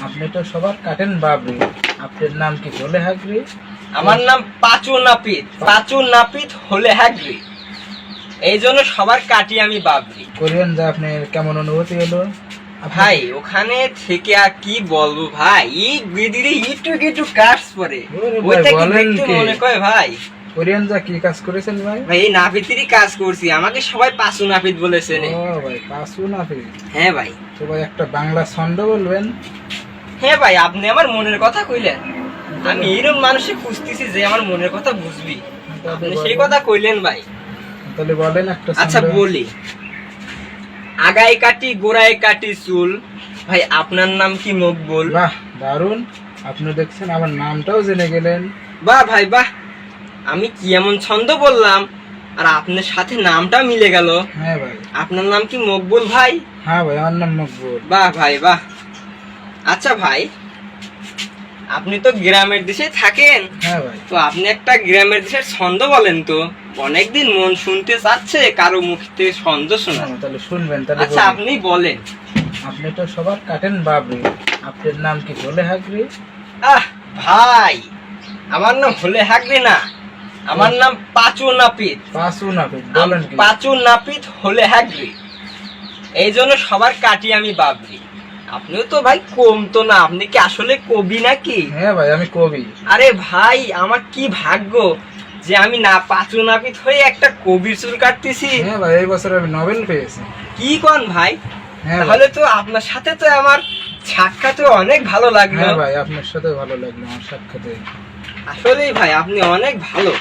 আপনি তো সবার কাটেন বাবরি, আপনার নাম কি হলে হাগরি? আমার নাম পাঁচু নাপিত, পাঁচু নাপিত হলে হাগরি, এই জন্য সবার কাটি আমি বাবরি। কোরিয়ান যা আপনার কেমন অনুভূতি হলো? ভাই ওখানে থেকে আর কি বলবো ভাই, এই বিদিরে একটু একটু কাজ পরে ওরে ভাই, ওইটা কি বলেন দেখতে কি? মনে কয় ভাই? কোরিয়ান যা কি কাজ করেছেন ভাই? ভাই এই নাপিতেরই কাজ করছি, আমাকে সবাই পাঁচু নাপিত বলেছেন। ও ভাই, পাঁচু নাপিত। হ্যাঁ ভাই, তো ভাই একটা বাংলা ছন্দ বলবেন? হ্যাঁ ভাই, আপনি আমার মনের কথা কইলেন। আমি এইরকম মানুষে খুঁজতেছি যে আমার মনের কথা বুঝবি, আপনি সেই কথা কইলেন ভাই। তাহলে বলেন একটা আচ্ছা ছন্দ। বলি, আগায় কাটি গোড়ায় কাটি চুল, ভাই আপনার নাম কি মকবুল? বাহ, দারুন। আপনি দেখছেন আমার নামটাও জেনে গেলেন। বাহ ভাই বাহ, আমি কি এমন ছন্দ বললাম আর আপনার সাথে নামটা মিলে গেল। হ্যাঁ ভাই। আপনার নাম কি মকবুল ভাই? হ্যাঁ ভাই, আমার নাম মকবুল। বাহ ভাই বাহ। আচ্ছা ভাই, আপনি তো গ্রামের দেশে থাকেন, হ্যাঁ ভাই। তো আপনি একটা গ্রামের দেশের ছন্দ বলেন তো, অনেকদিন মন শুনতে চাচ্ছে কারো মুখ থেকে ছন্দ শোনা। তাহলে শুনবেন, তাহলে আচ্ছা বলি। আপনি বলেন। আপনি তো সবার কাটেন বাবরি, আপনার নাম কি হলে হাগরি? আহ ভাই, আমার নাম হলে হাগরি না, আমার নাম পাঁচু নাপিত, পাঁচু নাপিত। বলেন কি? পাঁচু নাপিত হলে হাগরি, এই জন্য সবার কাটি আমি বাবরি। আপনিও তো ভাই কম তো না, আপনি কি আসলে কবি নাকি? হ্যাঁ ভাই, আমি কবি। আরে ভাই, আমার কি ভাগ্য যে আমি না পাঁচু নাপিত হয়ে একটা কবির চুল কাটতেছি। হ্যাঁ ভাই, এই বছর আমি নোবেল পেয়েছি। কি কোন ভাই? হ্যাঁ ভাই। তাহলে তো আপনার সাথে তো আমার সাক্ষাৎ অনেক ভালো লাগলো। হ্যাঁ ভাই, আপনার সাথে ভালো লাগলো আমার সাক্ষাতে। আসলেই ভাই আপনি অনেক ভালো।